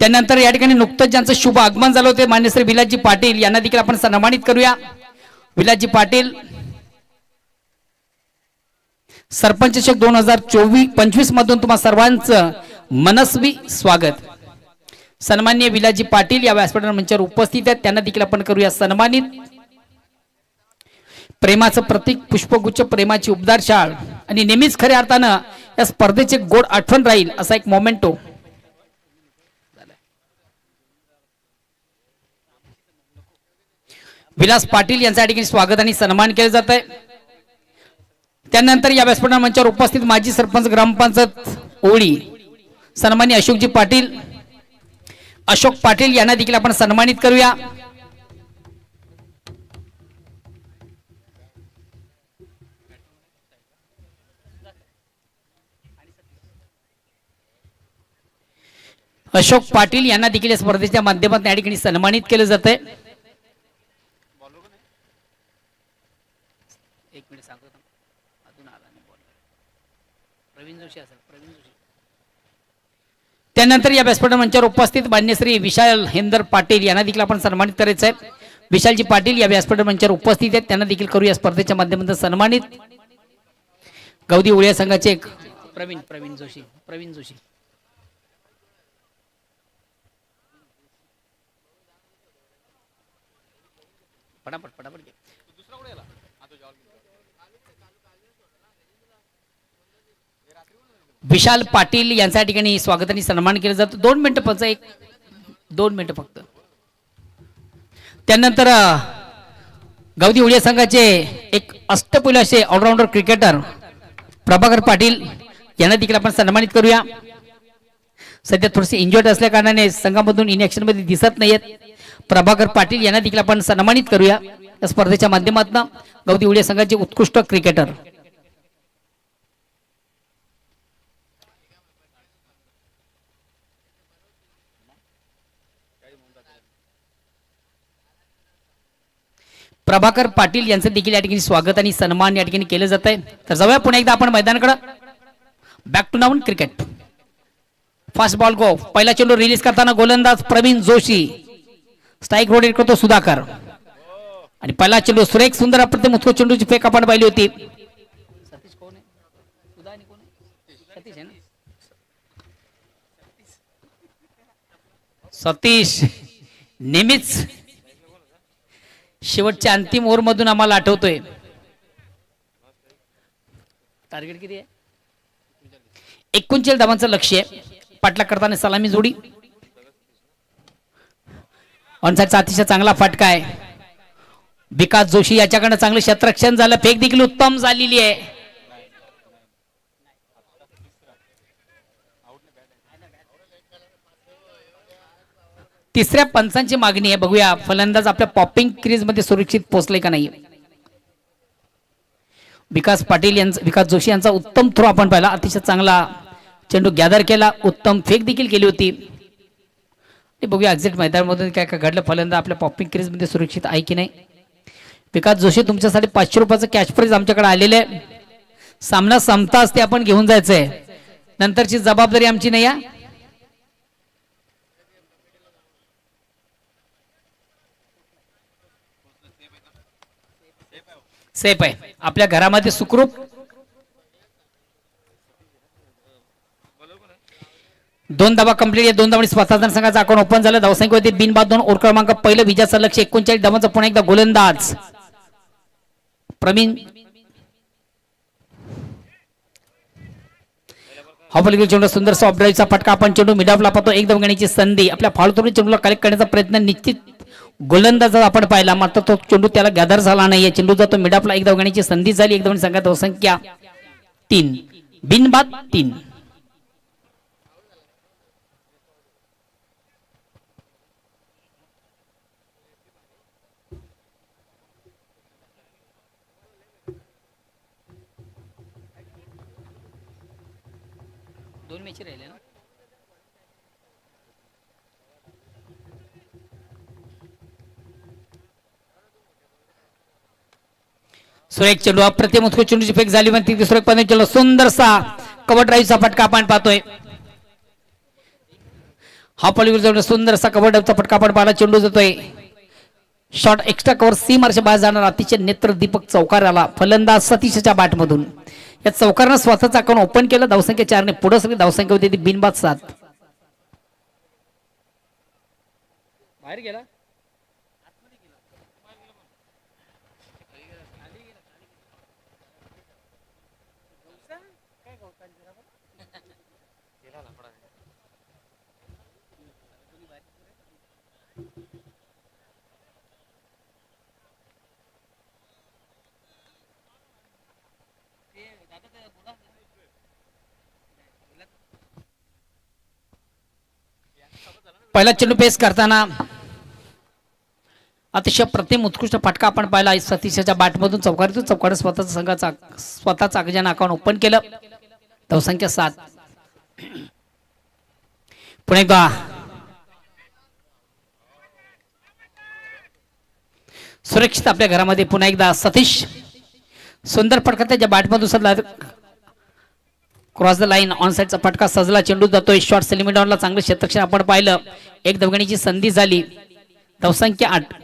त्यानंतर या ठिकाणी नुकतंच ज्यांचं शुभ आगमन झालं होते मान्य श्री विलासजी पाटील यांना देखील आपण सन्मानित करूया. विलासजी पाटील सरपंच चषक 2024-25 मधून तुम्हा सर्वांचं मनस्वी स्वागत. सन्मान्य विलासजी पाटील या व्यासपीठावर मंचावर उपस्थित आहेत. त्यांना देखील आपण करूया सन्मानित. प्रेमाचं प्रतीक पुष्पगुच्छ, प्रेमाची उबदार शाळ आणि नेहमीच खऱ्या अर्थानं या स्पर्धेचे गोड आठवण राहील असा एक मोमेंटो. विलास पाटील यांच्या ठिकाणी स्वागत आणि सन्मान केले जात आहे. त्यानंतर या व्यासपीठावर मंचावर उपस्थित माजी सरपंच ग्रामपंचायत ओळी सन्मान्य अशोक पाटील यांना देखील आपण सन्मानित करूया. अशोक पाटील यांना देखील या स्पर्धेच्या माध्यमातून या ठिकाणी सन्मानित केलं जात आहे. एक मिनिट सांगतो अजून आला नाही. प्रवीण जोशी असेल. त्यानंतर या व्यासपीठावर मंचावर उपस्थित मान्य श्री विशाल हेंदर पाटील यांना देखील आपण सन्मानित करायचं आहे. विशालजी पाटील या व्यासपीठावर मंचावर उपस्थित आहेत. त्यांना देखील करू या स्पर्धेच्या माध्यमातून सन्मानित. गावदी उळी संघाचे प्रवीण जोशी पटापट विशाल पाटील यांच्या ठिकाणी स्वागत आणि सन्मान केलं जातं. 2 मिनिटं फक्त. त्यानंतर गावदी उळी संघाचे एक अष्टपैलू असे ऑलराऊंडर क्रिकेटर प्रभाकर पाटील यांना देखील आपण सन्मानित करूया. सध्या थोडेसे इंजर्ड असल्या कारणाने संघामधून इनॅक्शन मध्ये दिसत नाहीयेत. प्रभाकर पाटील यांना देखील आपण सन्मानित करूया या स्पर्धेच्या माध्यमातून. गावदी उळी संघाचे उत्कृष्ट क्रिकेटर. प्रभाकर पाटील यांचं देखील या ठिकाणी स्वागत आणि सन्मान या ठिकाणी केलं जात आहे. तर जाऊया पुन्हा एकदा आपण मैदानाकडे. बॅक टू नाऊन क्रिकेट. Fast ball go. पहिला चेंडू रिलीज करताना गोलंदाज प्रवीण जोशी. स्ट्राईक रोटेट करतो सुधाकर आणि पहिला चेंडू सुरेख सुंदर अप्रतिम उत्कृष्ट चेंडूची फेक आपण पाहिली होती. सतीश नेहमीच शेवटच्या अंतिम ओव्हर मधून आम्हाला आठवतोय. टार्गेट किती आहे? 39 धावांचं लक्ष्य आहे. पाटला करताना सलामी जोडी. ऑनसाइडचा अतिशय चांगला फटका आहे. विकास जोशी याच्याकडनं चांगलं क्षेत्ररक्षण झालं. फेक देखील उत्तम झालेली आहे. तिसऱ्या पंचांची मागणी आहे. बघूया फलंदाज आपल्या पॉपिंग क्रीज मध्ये सुरक्षित पोहोचले का नाही. विकास जोशी यांचा उत्तम थ्रो आपण पाहिला. अतिशय चांगला चेंडू गॅदर केला. उत्तम फेक देखील केली होती. बघूया एक्झॅक्ट मैदानामधून काय काय घडलं. फलंदाज आपल्या पॉपिंग क्रीज मध्ये सुरक्षित आहे की नाही. विकास जोशी तुमच्यासाठी 500 रुपयाचं कॅश प्राइज आमच्याकडे आलेलं आहे. सामना संपताच ते आपण घेऊन जायचंय. नंतरची जबाबदारी आमची नाही आहे. सेफ आहे आपल्या घरामध्ये सुखरूप दोन धावा कंप्लीट आहे. दोन धावांनी स्वतःचा संघाचा अकाउंट ओपन झालं. धावसंख्या होती बिनबाद 2. ओव्हर क्रमांक पहिलं विजयाचं लक्ष 39 धावांचा पुन्हा एकदा गोलंदाज प्रवीण हॉपल चेंडू सुंदर सॉफ्ट ड्राईव्हचा फटका आपण चेंडू मिडापला पाहतो. एक धाव घेण्याची संधी आपल्या फाळतोडी चेंडूला कलेक्ट करण्याचा प्रयत्न निश्चित गोलंदाज आपण पाहिला मात्र तो चेंडू त्याला गॅदर झाला नाही. चेंडू जातो मिडापला. एक धाव घेण्याची संधी झाली. एक धाव संघात धावसंख्या 3 बिनबाद 3. दोन मॅच राहिले ना. सुरेख चेंडू अप्रतिम उत्कृष्ट चेंडूची फेक झाली म्हणते. सुरेख पण चेंडू सुंदरसा कव्हर ड्राईव्हचा फटका आपण पाहतोय. हा पॉलीवर सुंदरसा कव्हर ड्राईव्हचा फटका आपण पाहिला. चेंडू जातोय शॉट एक्स्ट्रा कव्हर सीमारच्या बाहेर जाणार अतिशय नेत्र दीपक चौकार आला फलंदाज सतीशच्या बॅटमधून. या चौकारनं स्वतःचं अकाउंट ओपन केलं. धावसंख्या 4 ने पुढे सगळी धावसंख्या होती ती बिनबाद 7. बाहेर गेला पहिला चेंडू पेस करताना अतिशय प्रतिम उत्कृष्ट फटका आपण पाहिला. सतीशच्या बॅटमधून चौकारीतून चौकार स्वतःचा संघाचा स्वतःचा अगजानं अकाउंट ओपन केलं. धावसंख्या 7. पुन्हा एकदा सुरक्षित आपल्या घरामध्ये पुन्हा एकदा सतीश सुंदर फटका त्याच्या बॅटमधून सजला. क्रॉस द लाईन ऑन साइडचा फटका सजला. चेंडू जातोय शॉर्ट सेलिमिडॉनला चांगलं क्षेत्रक्षण आपण पाहिलं. एक धावगणीची संधी झाली. धावसंख्या 8.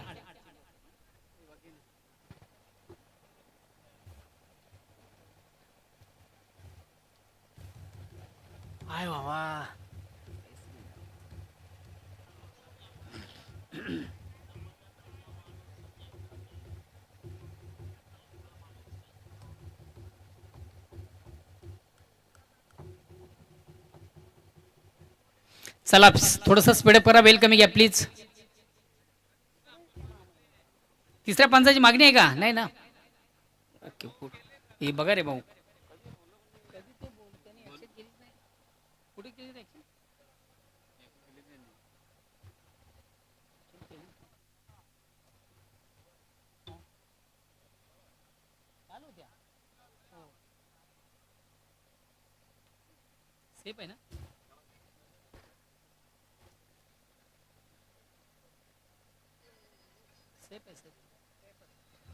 आय बाबा चला थोडस स्पीडअप करा. वेल कमी घ्या प्लीज. तिसऱ्या पंचाची मागणी आहे का नाही ना. हे बघा रे भाऊ सेफ आहे ना.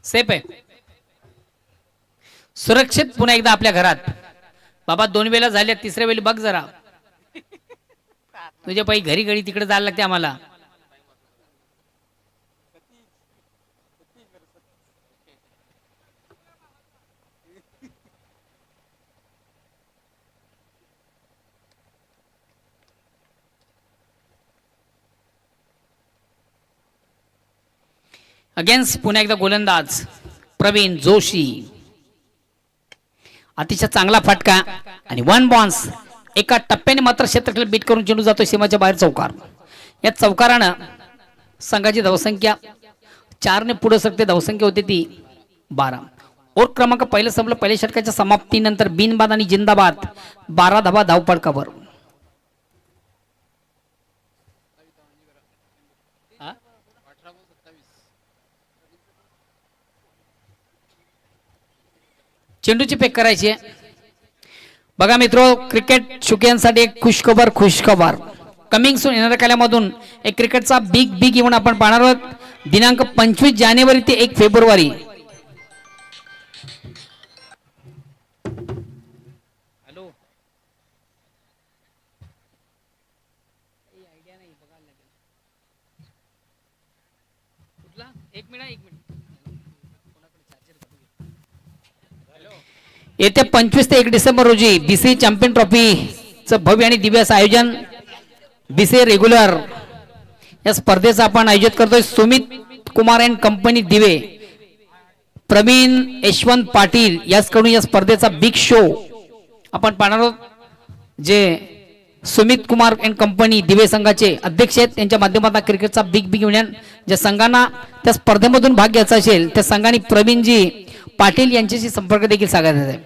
सेफ आहे सुरक्षित पुन्हा एकदा आपल्या घरात. बाबा 2 वेळा झाल्या. तिसऱ्या वेळी बघ जरा तुझ्या पायी घरी घरी तिकडे जायला लागते आम्हाला. अगेन्स्ट पुन्हा एकदा गोलंदाज प्रवीण जोशी. अतिशय चांगला फटका आणि 1 बॉन्स. एका टप्प्याने मात्र क्षेत्रफळ बीट करून चेंडू जातो सीमाच्या बाहेर चौकार. या चौकारानं संघाची धावसंख्या 4 ने पुढे सरते. धावसंख्या होती ती 12. ओव्हर क्रमांक पहिलं संपलं. पहिल्या षटकाच्या समाप्तीनंतर बिनबाद आणि जिंदाबाद 12 धावा धावपडकावर. चेंडूची पेक करायची आहे. बघा मित्रो क्रिकेट शुकियांसाठी एक खुशखबर कमिंग सून येणाऱ्या काळामधून एक क्रिकेटचा बिग इव्हेंट आपण पाहणार आहोत. दिनांक 25 जानेवारी ते 1 फेब्रुवारी. हॅलो कुठला 1 मिनिट. येत्या 25 ते 1 डिसेंबर रोजी बीसी चॅम्पियन ट्रॉफीचं भव्य आणि दिव्य असं आयोजन बीसी रेग्युलर या स्पर्धेचं आपण आयोजित करतोय. सुमित कुमार अँड कंपनी दिवे, प्रवीण यशवंत पाटील याचकडून या स्पर्धेचा बिग शो आपण पाहणार आहोत. जे सुमित कुमार अँड कंपनी दिवे संघाचे अध्यक्ष आहेत, त्यांच्या माध्यमातून क्रिकेटचा बिग युनियन ज्या संघांना त्या स्पर्धेमधून भाग घ्यायचा असेल त्या संघाने प्रवीणजी पाटील यांच्याशी संपर्क देखील साधायचा आहे.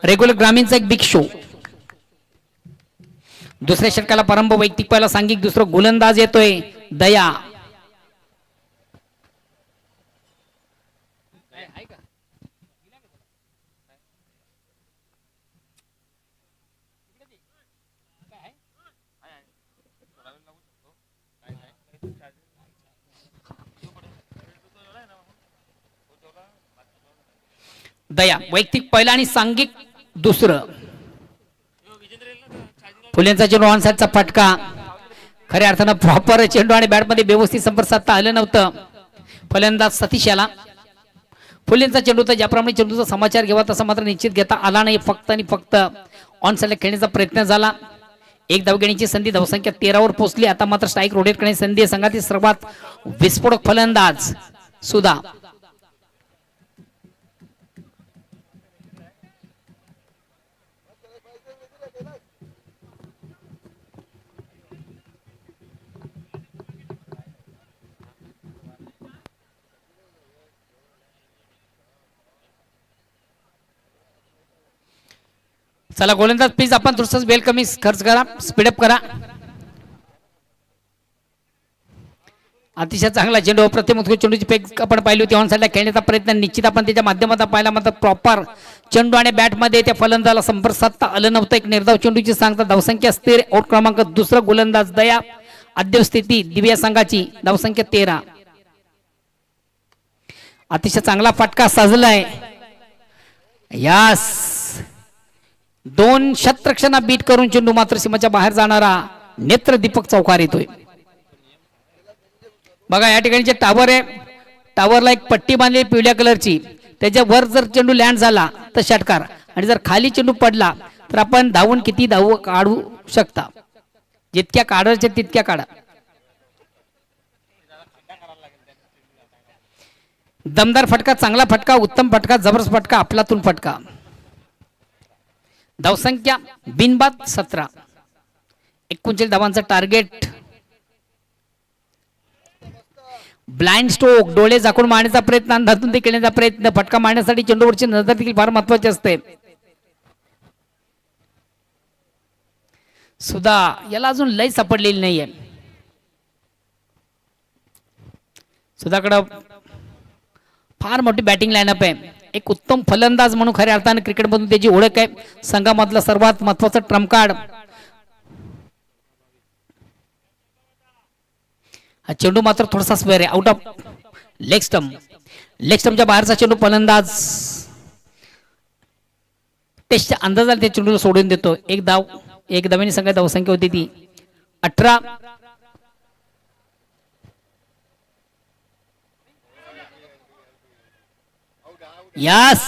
रेग्युलर ग्रामीणचा एक बिग शो. दुसऱ्या षटकाला प्रारंभ वैयक्तिक पहिला सांघिक, दुसरं गोलंदाज येतोय दया. दया वैयक्तिक पहिला आणि सांघिक दुसरं. फुलेंचा चेंडू ऑन साइडचा फटका. खऱ्या अर्थानं प्रॉपर चेंडू आणि बॅटमध्ये व्यवस्थित संपर्क साधता आलं नव्हतं. फलंदाज सतीश याला. फुलेंचा चेंडू तर ज्याप्रमाणे चेंडूचा समाचार घ्यावा तसा मात्र निश्चित घेता आला नाही. फक्त आणि फक्त ऑन साइडला खेळण्याचा प्रयत्न झाला. एक धाव घेण्याची संधी, धावसंख्या 13 वर पोहोचली. आता मात्र स्ट्राईक रोटेट करण्याची संधी. संघातील सर्वात विस्फोटक फलंदाज सुधा. चला गोलंदाज प्लीज आपण थोडंसं वेळ कमी खर्च करा, स्पीडअप करा. अतिशय चांगला चेंडू, प्रतिम चेंडूची पेक आपण पाहिली होती. ऑन साइडला खेळण्याचा प्रयत्न निश्चित आपण त्याच्या माध्यमातून पाहिला, मात्र प्रॉपर चेंडू आणि बॅटमध्ये त्या फलंदाजाला संपर्क साधता आलं नव्हतं. एक निर्धाव चेंडूची सांगता. धावसंख्या स्थिर. आउट क्रमांक दुसरा गोलंदाज दया. अद्यव स्थिती दिव्या संघाची, धावसंख्या 13. अतिशय चांगला फटका साजलाय. यास 2 शतरक्षणा बीट करून चेंडू मात्र सीमाच्या बाहेर जाणारा नेत्र दीपक चौकार येतोय. बघा या ठिकाणी जे टावर आहे, टावरला एक पट्टी बांधली पिवळ्या कलरची. त्याच्या वर जर चेंडू लँड झाला तर षटकार, आणि जर खाली चेंडू पडला तर आपण धावून किती धाव काढू शकता. जितक्या काढायच्या तितक्या काढा. दमदार फटका, चांगला फटका, उत्तम फटका, जबरदस्त फटका, अफलातून फटका. धावसंख्या बिनबाद 17. 39 धावांचं टार्गेट. ब्लाइंड स्ट्रोक, डोळे झाकून मारण्याचा प्रयत्न, अंधातून ते खेळण्याचा प्रयत्न. फटका मारण्यासाठी चेंडूवरची नजर देखील फार महत्वाची असते. सुद्धा याला अजून लय सापडलेली नाहीये. सुधाकडं फार मोठी बॅटिंग लाईनअप आहे. एक उत्तम फलंदाज म्हणून खऱ्या अर्थाने क्रिकेटमधून त्याची ओळख आहे. संघामधला सर्वात महत्वाचा ट्रम्प कार्ड. हा चेंडू मात्र थोडासा स्क्वेअर आहे, out of leg stump. Leg स्टंपच्या बाहेरचा चेंडू फलंदाज टेस्टच्या अंदाजाला त्या चेंडूला सोडून देतो. एक धाव, एक धावेने संघाची धावसंख्या होती ती 18. यास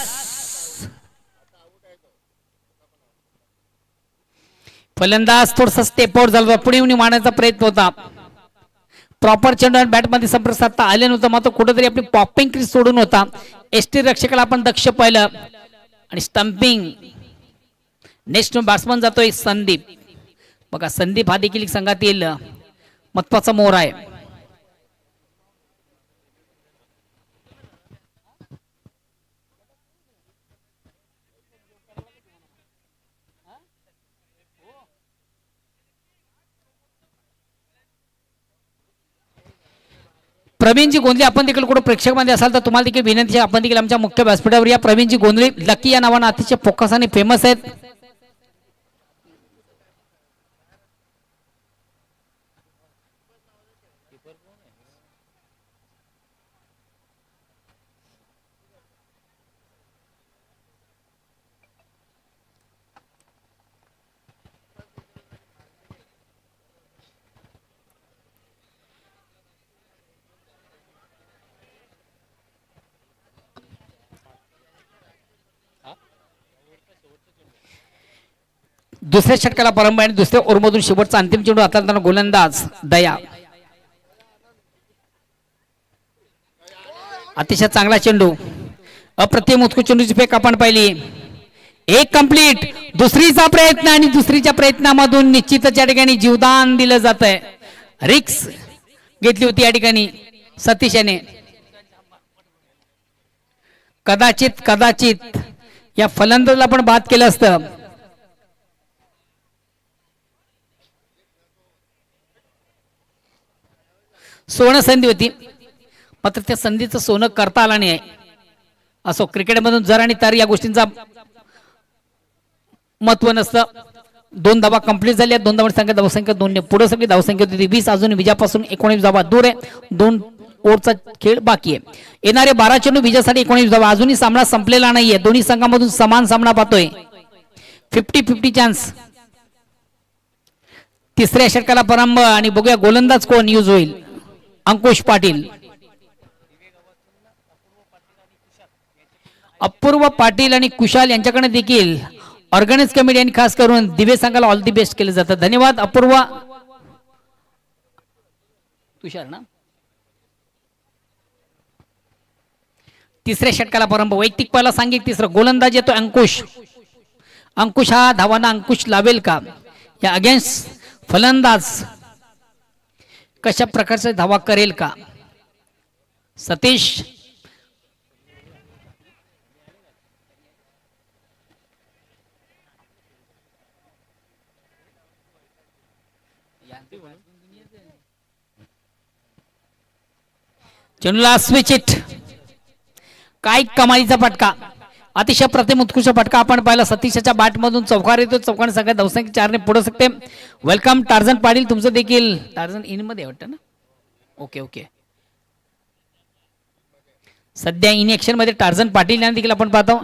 फलंदाज थोडासा स्टेप आउट झाला, पुढे येऊन मारण्याचा प्रयत्न होता. प्रॉपर चेंडू बॅटमध्ये संपर्क साधता आले नव्हतं, मात्र कुठेतरी आपली पॉपिंग क्रीज सोडून होता. एसटी रक्षकाला आपण दक्ष पाहिलं आणि स्टंपिंग. नेक्स्ट बॅट्समन जातोय संदीप. बघा संदीप हा देखील संघातील महत्वाचा मोर आहे. प्रवीणजी गोंधळे आपण देखील कुठे प्रेक्षकमध्ये असाल तर तुम्हाला देखील विनंती आहे, आपण देखील आमच्या मुख्य व्यासपीठावर या. प्रवीणजी गोंधळे लकी या नावाने अतिशय फोकस आणि फेमस आहेत. दुसऱ्या षटकाला प्रारंभ आणि दुसऱ्या ओव्हरमधून शेवटचा अंतिम चेंडू हाताळताना गोलंदाज दया. अतिशय चांगला चेंडू, अप्रतिम उत्कृष्ट चेंडूची फेक आपण पाहिली. एक कंप्लीट. दुसरीचा प्रयत्न आणि दुसरीच्या प्रयत्नामधून निश्चितच या ठिकाणी जीवदान दिलं जात आहे. रिक्स घेतली होती या ठिकाणी सतीश याने. कदाचित कदाचित या फलंदाजला पण बाद केलं असतं. सोनं संधी होती, मात्र त्या संधीचं सोनं करता आला नाही. असो, क्रिकेटमधून जर आणि तर या गोष्टींचा महत्व नसतं. 2 धावा कंप्लीट झाल्या. 2 धावांची संख्या धावसंख्या 2 ने पुढे सगळी धावसंख्या होती 20. अजून विजयापासून 19 धावा दूर आहे. 2 ओव्हरचा खेळ बाकी आहे. येणारे 12 चेंडू विजयासाठी 19 धावा. अजूनही सामना संपलेला नाहीये. दोन्ही संघांमधून समान सामना पाहतोय. 50-50 चान्स. तिसऱ्या षटकाला प्रारंभ आणि बघूया गोलंदाज कोण यूज होईल. अंकुश पाटील. अपूर्व पाटील आणि कुशाल यांच्याकडे देखील ऑर्गनाइज कमिटी आणि खास करून दिवे संघाला ऑल दी बेस्ट केलं जातं. धन्यवाद अपूर्व. तुषार ना. तिसऱ्या षटकाला प्रारंभ. वैयक्तिक पहिला सांगितलं. तिसरं गोलंदाज येतो अंकुश. अंकुश हा धावांना अंकुश लावेल का या अगेन्स्ट फलंदाज कशा प्रकारचा धावा करेल का. सतीश चेंडूला स्विच इट. काय कमालीचा फटका, अतिशय प्रतिम उत्कृष्ट फटका आपण पाहिला. सतीशच्या बॅट मधून चौकार येतो. चौकार सगळ्या धावसंख्या 4 ने पुढे शकते. Welcome Tarzan Patil. तुमचं देखील टार्झन इन मध्ये वाटतं ना. Okay okay. सध्या इन ऍक्शन मध्ये टार्झन पाटील यांना देखील आपण पाहतो.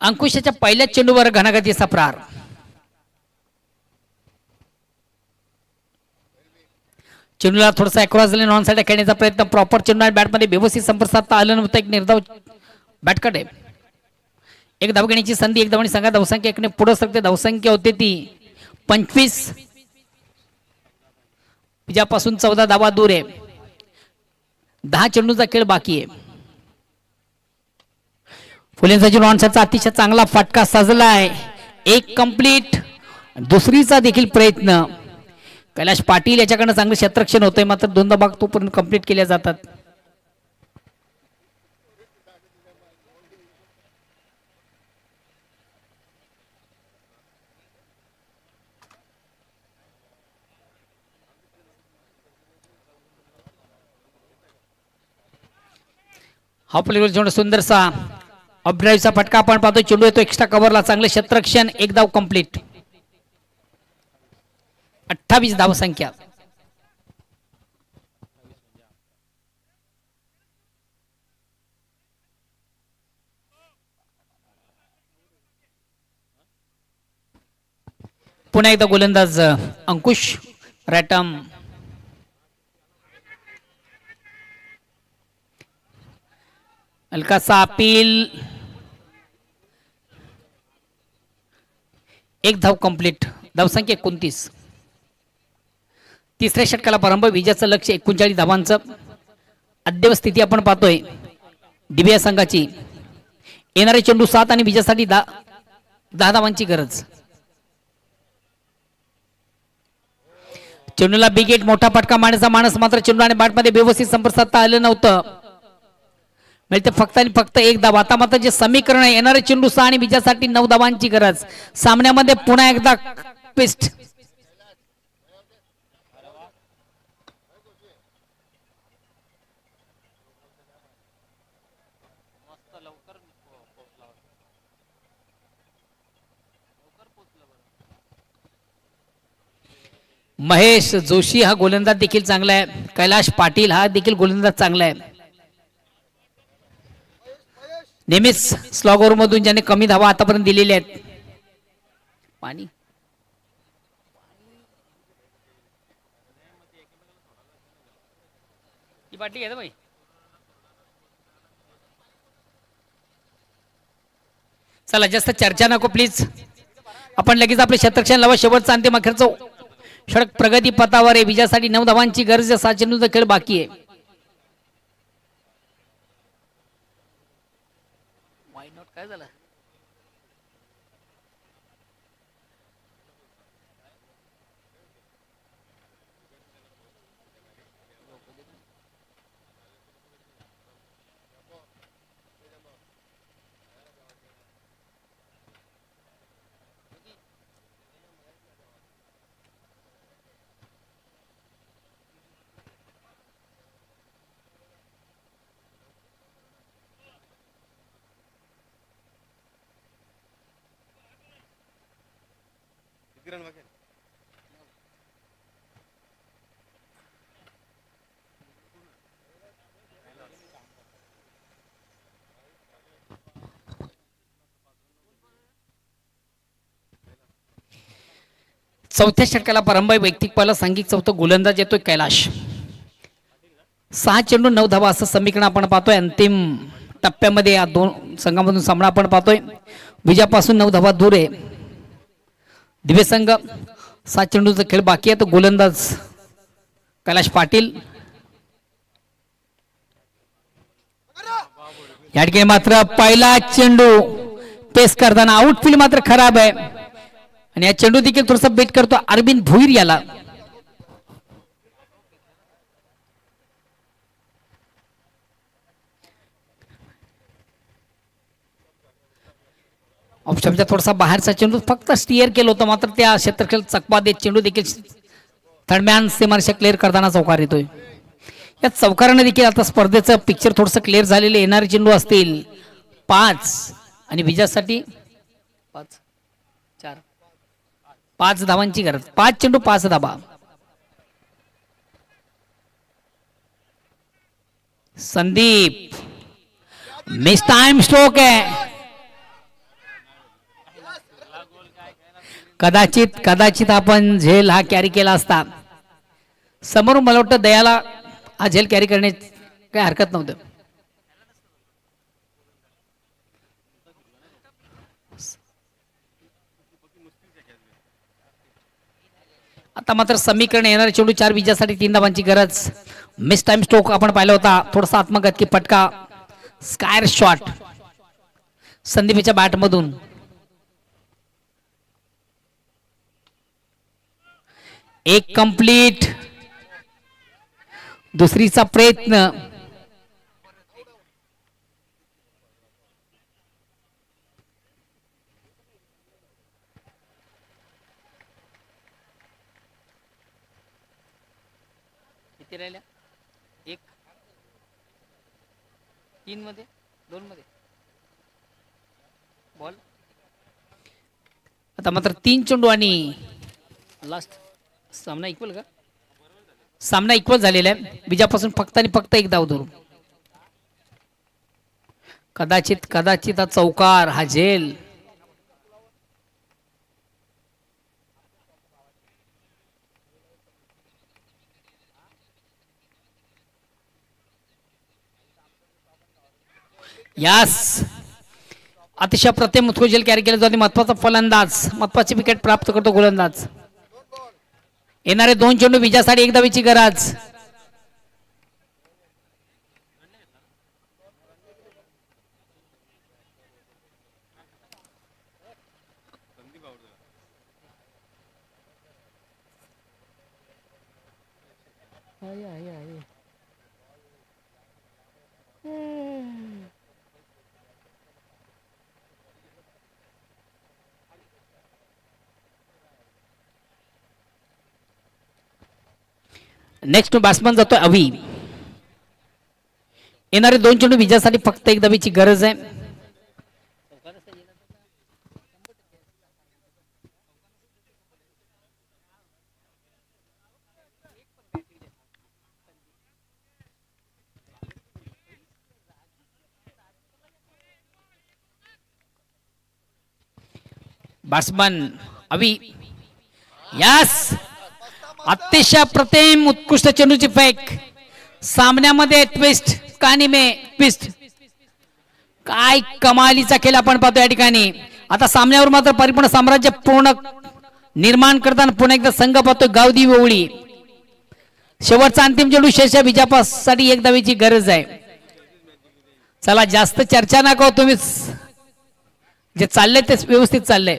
अंकुशाच्या पहिल्याच चेंडूवर घणागतीचा प्रहार. चेंडूला थोडासा अक्रॉस झाले. नॉन साइड खेळण्याचा प्रयत्न. प्रॉपर चेंडू बॅटमध्ये व्यवस्थित संपर्क साधता आलं नव्हतं. एक निर्धाव बॅटकट आहे. एक धाव घेण्याची संधी. एक धावणी संघात धावसंख्या 1 ने पुढे सकते. धावसंख्या होते ती 25. विजयापासून 14 धावा दूर आहे. 10 चेंडूचा खेळ बाकी आहे. फुलेंचा नॉन साइडचा अतिशय चांगला फटका सजला आहे. एक कंप्लीट. दुसरीचा देखील प्रयत्न. कैलाश पाटील याच्याकडनं चांगलं क्षेत्ररक्षण होतंय, मात्र 2 भाग तोपर्यंत कंप्लीट केल्या जातात. हा प्लेवर चेंडू सुंदरसा अपड्राईव्हचा फटका आपण पाहतो. चेंडू येतो एक्स्ट्रा कव्हरला. चांगले क्षेत्ररक्षण. एक धाव कंप्लीट. 28 धाव संख्या. पुन्हा एकदा गोलंदाज अंकुश रॅटम. हलकासा अपील. एक धाव कंप्लीट. धावसंख्या 29. तिसऱ्या षटकाला प्रारंभ. विजयाचं लक्ष 39 धावांचं. अद्ययावत स्थिती आपण पाहतोय दिव्या संघाची. येणारे चेंडू 7 आणि विजयासाठी 10 धावांची गरज. चेंडूला बिग एट. मोठा फटका मारण्याचा माणस, मात्र चेंडू आणि बॅटमध्ये व्यवस्थित संपर्क साधता आलं नव्हतं. म्हणजे फक्त आणि फक्त एक धाव. आता मात्र जे समीकरण आहे, येणारे चेंडू 6 आणि विजयासाठी 9 धावांची गरज. सामन्यामध्ये पुन्हा एकदा ट्विस्ट. महेश जोशी हा गोलंदाज देखील चांगला आहे. कैलाश पाटील हा देखील गोलंदाज चांगला आहे. नेहमीच स्लॉगर मधून ज्याने कमी धावा आतापर्यंत दिलेल्या आहेत. पाणी ही बाटली घ्या भाई. चला जास्त चर्चा नको प्लीज. आपण लगेच आपले क्षेत्रक्षण लावा. शेवटचा अंतिम अखेरचं षटक प्रगती पथावर आहे. विजयासाठी 9 धावांची गरज. 7 चेंडूचा खेळ बाकी आहे. काय झालं? चौथ्या षटकाला प्रारंभ. वैयक्तिक पाला सांघिक चौथा गोलंदाज येतोय कैलाश. 6 चेंडू 9 धावा असं समीकरण आपण पाहतोय. अंतिम टप्प्यामध्ये या दोन संघामधून सामना आपण पाहतोय. विजयापासून 9 धावा दूर आहे दिव्य संघ. 7 चेंडूचा खेळ बाकी आहे. तो गोलंदाज कैलाश पाटील. या ठिकाणी मात्र पहिला चेंडू पेस करताना आउटफील्ड मात्र खराब आहे आणि या चेंडू देखील थोडासा बेट करतो अरविंद भुईर याला. ऑप्शनच्या थोडासा बाहेरचा चेंडू फक्त स्टिअर केलं होतं. मात्र त्या क्षेत्रखेळ चकवा देत चेंडू देखील थर्डमॅन सीमारेषा क्लिअर करताना चौकार येतोय. या चौकाराने देखील आता स्पर्धेचं पिक्चर थोडंसं क्लिअर झालेले. येणारे चेंडू असतील 5 आणि विजयासाठी 5 धावांची गरज. 5 चेंडू 5 धाबा. संदीप मिस टाइम स्ट्रोक आहे. कदाचित आपण झेल हा कॅरी केला असता. समोरून मला वाटतं दयाला हा झेल कॅरी करण्याची काही हरकत नव्हतं. आता मात्र समीकरण येणारे चेंडू 4 विजयासाठी 3 धावांची गरज. मिस टाइम स्ट्रोक आपण पाहिला होता. थोडासा आत्मघातकी फटका स्कायर शॉट संदीपच्या बॅट मधून. एक कंप्लीट. दुसरीचा प्रयत्न. किती राहिल्या? 1 3 मध्ये 2 मध्ये बॉल. आता मात्र 3 चेंडू आणि लास्ट. सामना इक्वल का? सामना इक्वल झालेला आहे. विजयापासून फक्त आणि फक्त 1 धाव दूर. कदाचित हा चौकार हा झेल. यास अतिशय प्रतिम उत्कृष्ट झेल कॅरी केला जातो. महत्वाचा फलंदाज महत्वाची विकेट प्राप्त करतो गोलंदाज. येणारे 2 चेंडू विजयासाठी 1 धावेची गरज. नेक्स्ट बॅट्समन जातोय अवी. येणारे 2 चेंडू विजयासाठी फक्त 1 धावेची गरज आहे. बॅट्समन अवी. यस अतिशय प्रतिम उत्कृष्ट चेंडूची फेक. सामन्यामध्ये ट्विस्ट कहाणी में ट्विस्ट. काय कमालीचा खेळ आपण पाहतो या ठिकाणी. आता सामन्यावर मात्र परिपूर्ण साम्राज्य पूर्ण निर्माण करताना पुन्हा एकदा संघ पाहतो गावदी ओवळी. शेवटचा अंतिम चेंडू शेषा विजयासाठी एक धावेची गरज आहे. चला जास्त चर्चा नका हो, तुम्ही जे चाललंय ते व्यवस्थित चाललंय.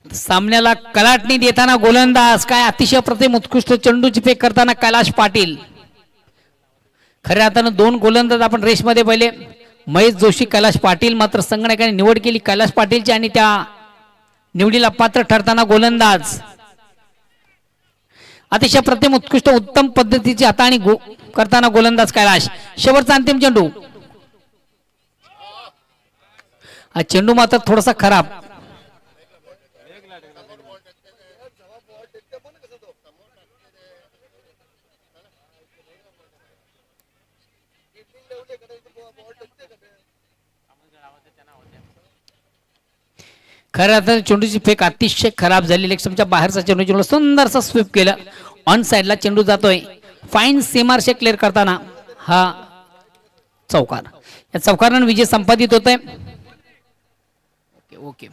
सामन्याला कलाटणी देताना गोलंदाज काय अतिशय प्रतिम उत्कृष्ट चेंडूची फेक करताना कैलाश पाटील. खऱ्या अर्थानं दोन गोलंदाज आपण रेसमध्ये पहिले, महेश जोशी कैलाश पाटील. मात्र संगणकाने निवड केली कैलाश पाटीलची आणि त्या निवडीला पात्र ठरताना गोलंदाज अतिशय प्रतिम उत्कृष्ट उत्तम पद्धतीची हाताळणी करताना गोलंदाज कैलाश. शेवटचा अंतिम चेंडू. हा चेंडू मात्र थोडासा खराब. खऱ्या अर्थाने चेंडूची फेक अतिशय खराब झाली. लेगस्टंपच्या बाहेरचा चेंडू सुंदरसा स्वीप केला. ऑन साइडला चेंडू जातोय. फाईन सीमारशे क्लिअर करताना हा चौकार. या चौकारानं विजय संपादित होत आहे. ओके,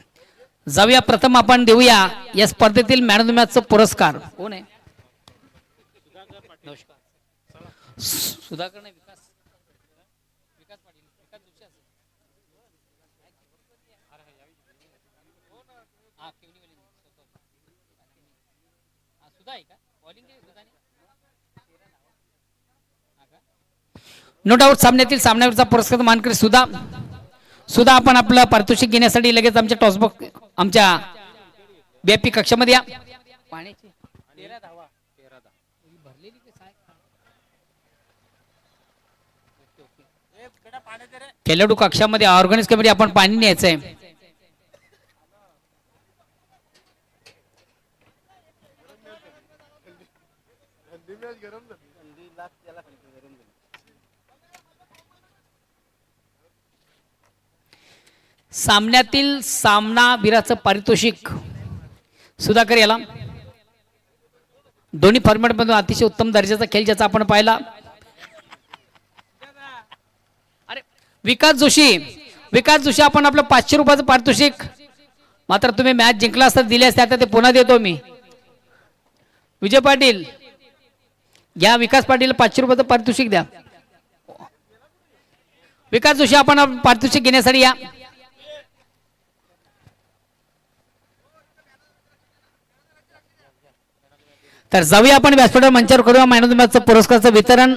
जाऊया प्रथम आपण देऊया या स्पर्धेतील मॅन ऑफ द मॅचचा पुरस्कार. कोण आहे? सुधाकर नाही, विकास पाटील. नो डाऊट सामन्यातील सामन्यावरचा पुरस्कार मानकरी सुद्धा आपण आपलं पारितोषिक घेण्यासाठी लगेच आमच्या टॉसबॉक्स आमच्या बीआयपी कक्षामध्ये या. पाण्याची 13 धावा भरलेली खेळाडू कक्षामध्ये ऑर्गनाइज कमिटी आपण पाणी न्यायचंय. सामन्यातील सामनावीराचं पारितोषिक सुधाकर याला. दोन्ही फॉर्मॅटमधून अतिशय उत्तम दर्जाचा खेळ ज्याचा आपण पाहिला. अरे विकास जोशी आपण आपलं 500 रुपयाचं पारितोषिक. मात्र तुम्ही मॅच जिंकला असता दिले असते, आता ते पुन्हा देतो मी. विजय पाटील घ्या, विकास पाटील 500 रुपयाचं पारितोषिक द्या. विकास जोशी आपण पारितोषिक घेण्यासाठी या. तर जाऊया आपण व्यासपीठावर मंचावर करूया मॅन ऑफ द मॅचचं पुरस्काराचं वितरण.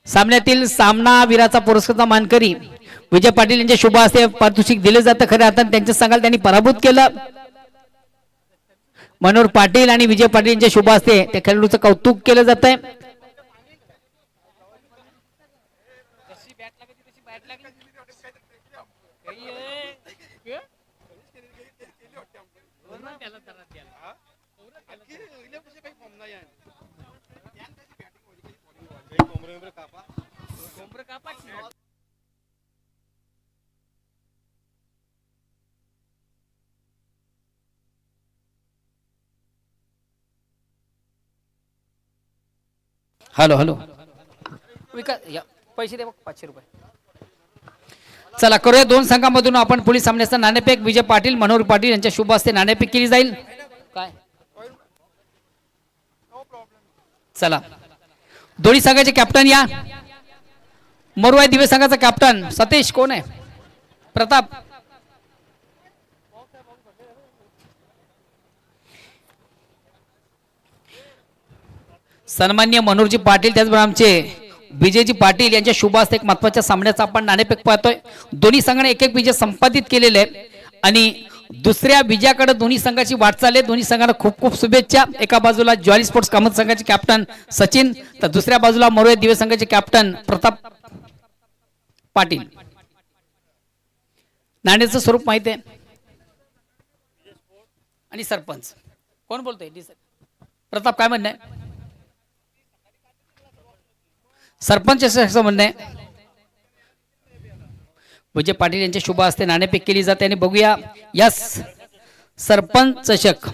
सामन्यातील सामनावीराचा पुरस्काराचा मानकरी विजय पाटील यांच्या शुभ हस्ते पारितोषिक दिले जातं. खऱ्या अर्थाने त्यांच्या संघाला त्यांनी पराभूत केलं. मनोहर पाटील आणि विजय पाटील यांच्या शुभ हस्ते त्या खेळाडूचं कौतुक केलं जात आहे. हॅलो विकास या पैसे दे 500 रुपये. चला करूया. दोन संघामधून आपण पोलीस सामन्याचा नाणेफेक विजय पाटील मनोहर पाटील यांच्या शुभ हस्ते नाणेफेक केली जाईल. काय चला दोन्ही संघाचे कॅप्टन या. मरुवाई दिवे संघाचा कॅप्टन सतीश कोण आहे? प्रताप. सन्मान्य मनोहरजी पाटील त्याचबरोबर आमचे विजयजी पाटील यांच्या शुभ हस्ते एक महत्वाच्या सामन्याचा आपण नाणेफेक पाहतोय. दोन्ही संघाने एक एक विजय संपादित केलेले आहे आणि दुसऱ्या विजयाकडे दोन्ही संघाची वाटचाल आहे. दोन्ही संघांना खूप खूप शुभेच्छा. एका बाजूला ज्वाली स्पोर्ट्स कामत संघाचे कॅप्टन सचिन, तर दुसऱ्या बाजूला मरुवाई दिवे संघाचे कॅप्टन प्रताप पाटील. नाण्याचं स्वरूप माहिती आहे आणि सरपंच कोण बोलतोय? प्रताप काय म्हणणं आहे? सरपंच असं म्हणणं आहे. विजय पाटील यांच्या शुभ हस्ते नाणेफेक केली जाते आणि बघूया यस सरपंच चषक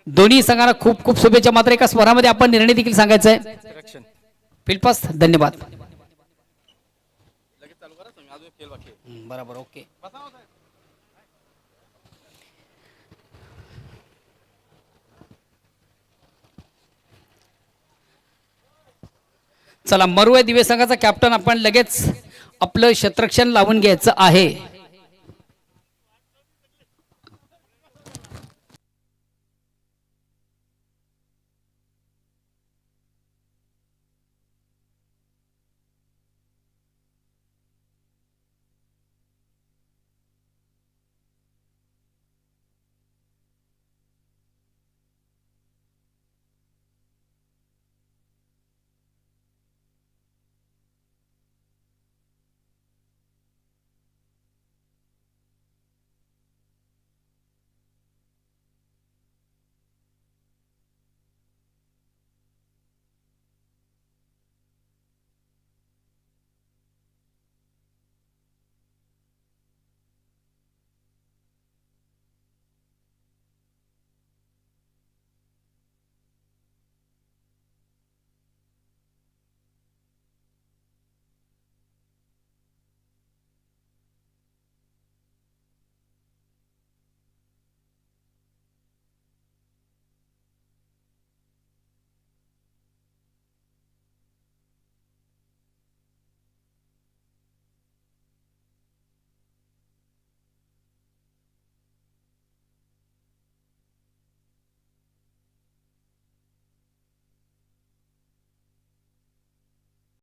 दोन्ही संघांना खूप खूप शुभेच्छा. मात्र एका स्वरामध्ये आपण निर्णय देखील सांगायचा आहे. फिल्पास धन्यवाद. बरोबर ओके. चला मरुआ दिवे संघाचा कॅप्टन आपण लगेच आपलं शतरक्षण लावून घ्यायचं आहे.